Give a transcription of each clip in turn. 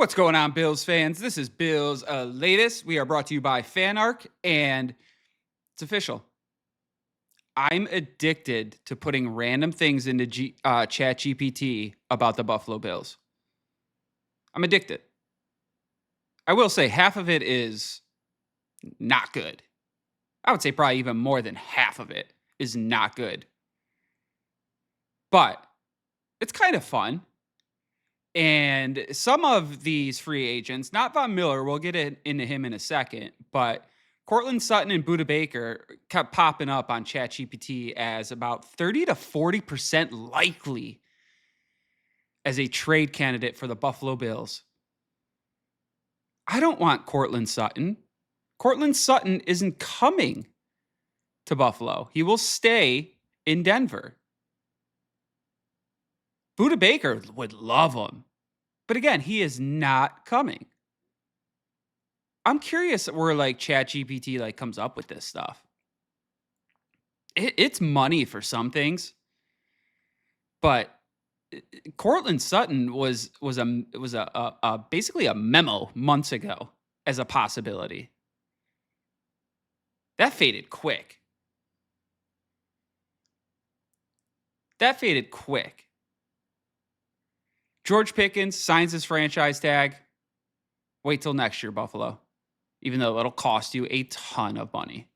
What's going on, Bills fans? This is Bills Latest. We are brought to you by FanArc, and it's official. I'm addicted to putting random things into Chat GPT about the Buffalo Bills. I'm addicted. I will say half of it is not good. I would say probably even more than half of it is not good. But it's kind of fun. And some of these free agents, not Von Miller, we'll get into him in a second, but Cortland Sutton and Budda Baker kept popping up on ChatGPT as about 30 to 40% likely as a trade candidate for the Buffalo Bills. I don't want Cortland Sutton. Cortland Sutton isn't coming to Buffalo. He will stay in Denver. Budda Baker would love him. But again, he is not coming. I'm curious where ChatGPT comes up with this stuff. It's money for some things, but Cortland Sutton was basically a memo months ago as a possibility. That faded quick. George Pickens signs his franchise tag. Wait till next year, Buffalo. Even though it'll cost you a ton of money.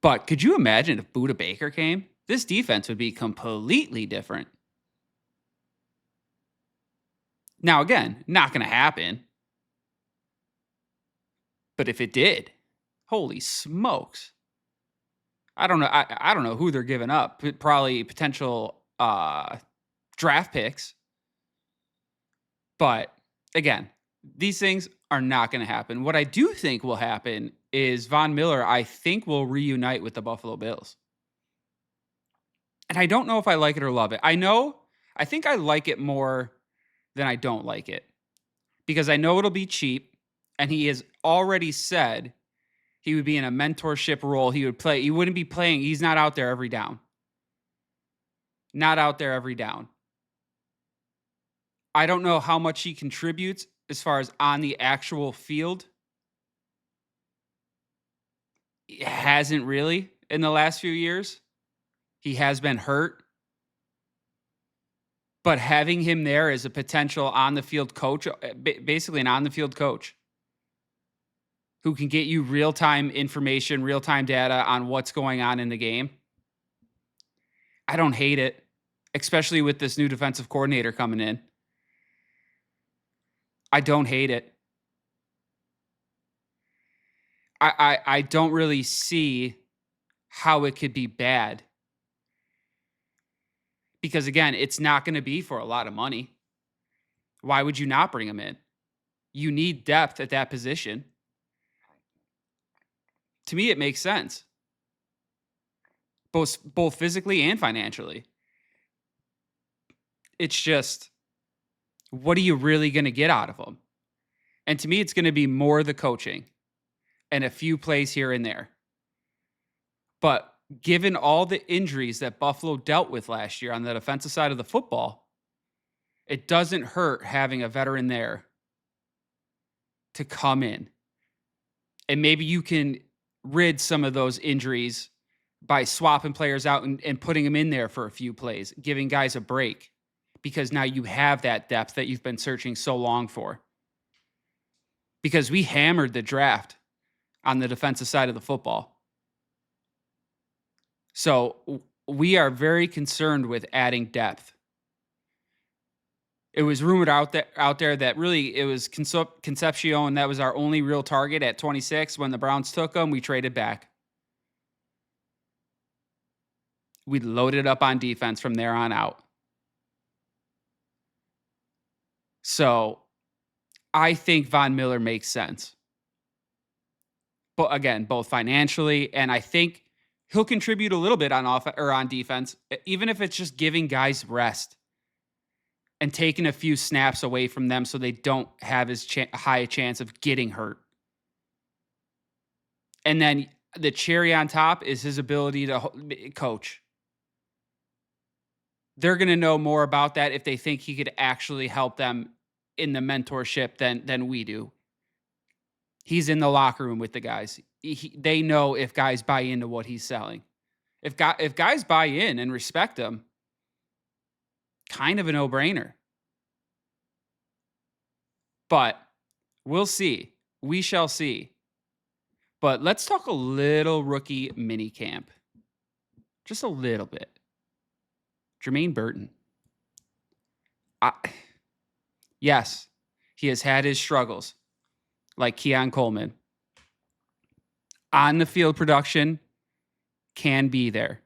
But could you imagine if Budda Baker came? This defense would be completely different. Now, again, not going to happen. But if it did, holy smokes. I don't know. I don't know who they're giving up. Probably potential draft picks. But again, these things are not going to happen. What I do think will happen is Von Miller, I think, will reunite with the Buffalo Bills. And I don't know if I like it or love it. I think I like it more than I don't like it. Because I know it'll be cheap. And he has already said he would be in a mentorship role. He would play. He wouldn't be playing. He's not out there every down. I don't know how much he contributes as far as on the actual field. It hasn't really in the last few years. He has been hurt. But having him there as a potential on-the-field coach, basically an on-the-field coach, who can get you real-time information, real-time data on what's going on in the game, I don't hate it, especially with this new defensive coordinator coming in. I don't hate it. I don't really see how it could be bad. Because, again, it's not going to be for a lot of money. Why would you not bring him in? You need depth at that position. To me, it makes sense. Both physically and financially. It's just, what are you really going to get out of him? And to me, it's going to be more the coaching and a few plays here and there. But given all the injuries that Buffalo dealt with last year on the defensive side of the football, it doesn't hurt having a veteran there to come in. And maybe you can rid some of those injuries by swapping players out and putting them in there for a few plays, giving guys a break, because now you have that depth that you've been searching so long for. Because we hammered the draft on the defensive side of the football. So we are very concerned with adding depth. It was rumored out there that really it was Concepcion, that was our only real target at 26. When the Browns took him, we traded back. We loaded up on defense from there on out. So I think Von Miller makes sense. But again, both financially, and I think he'll contribute a little bit on defense, even if it's just giving guys rest and taking a few snaps away from them so they don't have as high a chance of getting hurt. And then the cherry on top is his ability to coach. they're going to know more about that if they think he could actually help them in the mentorship than we do. He's in the locker room with the guys. They know if guys buy into what he's selling. If guys buy in and respect him, kind of a no-brainer. But we'll see. We shall see. But let's talk a little rookie mini camp. Just a little bit. Jermaine Burton. Yes, he has had his struggles, like Keon Coleman. On the field production can be there.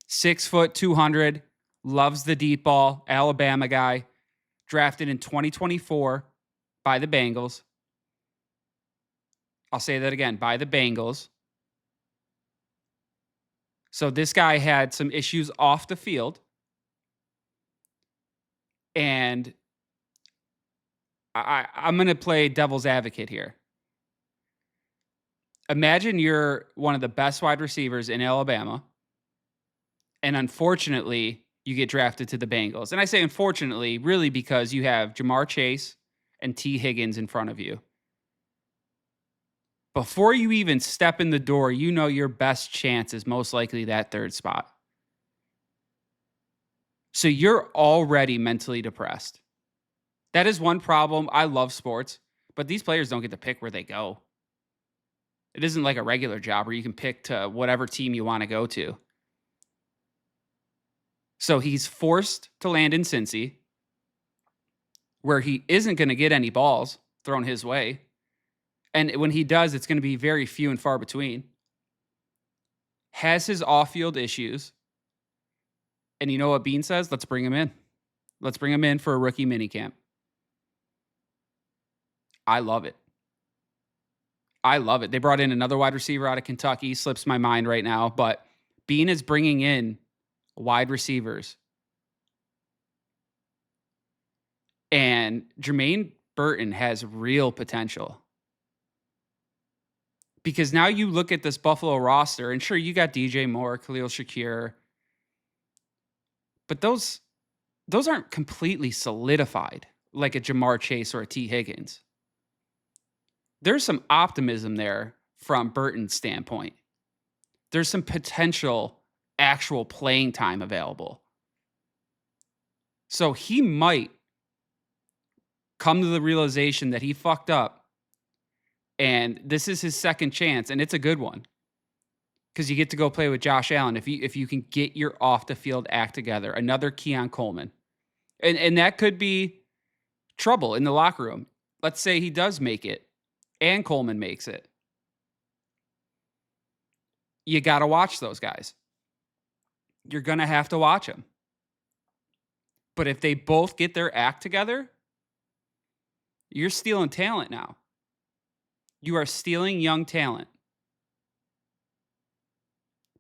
6 foot, 200, loves the deep ball, Alabama guy, drafted in 2024 by the Bengals. I'll say that again, by the Bengals. So this guy had some issues off the field. And I'm going to play devil's advocate here. Imagine you're one of the best wide receivers in Alabama, and unfortunately, you get drafted to the Bengals. And I say unfortunately, really because you have Jamar Chase and T. Higgins in front of you. Before you even step in the door, you know your best chance is most likely that third spot. So you're already mentally depressed. That is one problem. I love sports, but these players don't get to pick where they go. It isn't like a regular job where you can pick to whatever team you want to go to. So he's forced to land in Cincy, where he isn't going to get any balls thrown his way. And when he does, it's going to be very few and far between. Has his off-field issues. And you know what Bean says? Let's bring him in. Let's bring him in for a rookie minicamp. I love it. I love it. They brought in another wide receiver out of Kentucky. Slips my mind right now. But Bean is bringing in wide receivers. And Jermaine Burton has real potential. Because now you look at this Buffalo roster, and sure, you got DJ Moore, Khalil Shakir, but those aren't completely solidified like a Jamar Chase or a T. Higgins. There's some optimism there from Burton's standpoint. There's some potential actual playing time available. So he might come to the realization that he fucked up, and this is his second chance, and it's a good one. Because you get to go play with Josh Allen if you can get your off-the-field act together. Another Keon Coleman. And that could be trouble in the locker room. Let's say he does make it, and Coleman makes it. You got to watch those guys. You're going to have to watch them. But if they both get their act together, you're stealing talent now. You are stealing young talent.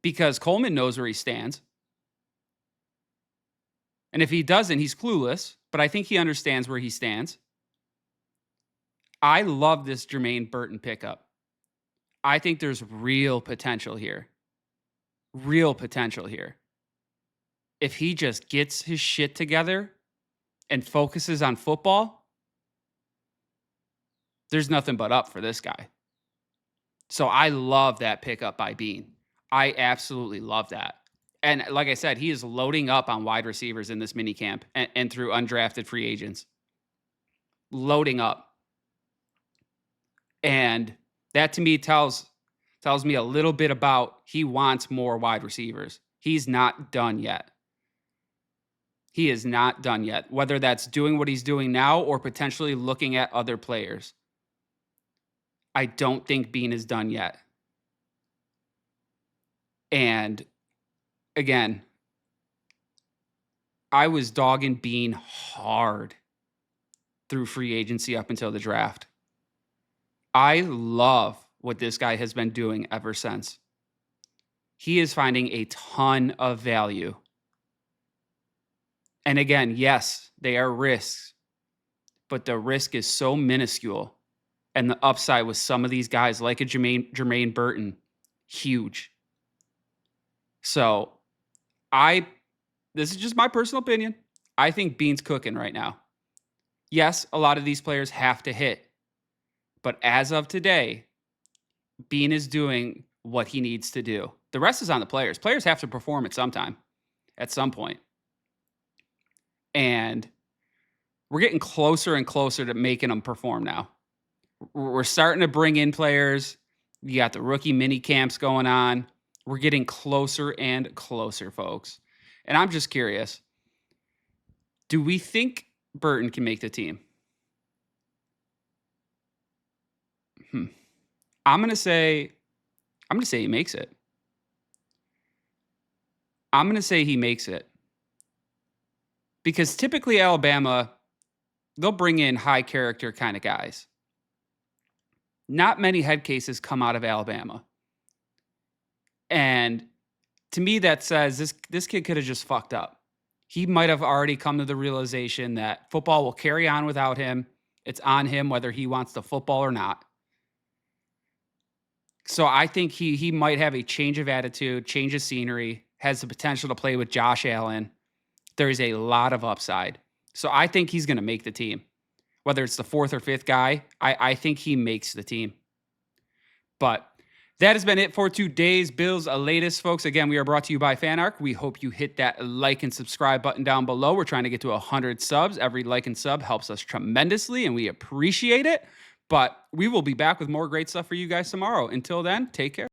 Because Coleman knows where he stands. And if he doesn't, he's clueless. But I think he understands where he stands. I love this Jermaine Burton pickup. I think there's real potential here. Real potential here. If he just gets his shit together and focuses on football, there's nothing but up for this guy. So I love that pickup by Bean. I absolutely love that. And like I said, he is loading up on wide receivers in this minicamp and through undrafted free agents. Loading up. And that to me tells me a little bit about he wants more wide receivers. He's not done yet. He is not done yet, whether that's doing what he's doing now or potentially looking at other players. I don't think Bean is done yet. And again, I was dogging Bean hard through free agency up until the draft. I love what this guy has been doing ever since. He is finding a ton of value. And again, yes, they are risks, but the risk is so minuscule. And the upside with some of these guys, like a Jermaine Burton, huge. So this is just my personal opinion. I think Bean's cooking right now. Yes, a lot of these players have to hit. But as of today, Bean is doing what he needs to do. The rest is on the players. Players have to perform at some point. And we're getting closer and closer to making them perform now. We're starting to bring in players. You got the rookie mini camps going on. We're getting closer and closer, folks. And I'm just curious, do we think Burton can make the team? I'm going to say he makes it. I'm going to say he makes it. Because typically Alabama, they'll bring in high character kind of guys. Not many head cases come out of Alabama. And to me, that says this kid could have just fucked up. He might have already come to the realization that football will carry on without him. It's on him whether he wants the football or not. So I think he might have a change of attitude, change of scenery, has the potential to play with Josh Allen. There is a lot of upside. So I think he's going to make the team. Whether it's the fourth or fifth guy, I think he makes the team. But that has been it for today's Bills latest, folks. Again, we are brought to you by FanArc. We hope you hit that like and subscribe button down below. We're trying to get to 100 subs. Every like and sub helps us tremendously, and we appreciate it. But we will be back with more great stuff for you guys tomorrow. Until then, take care.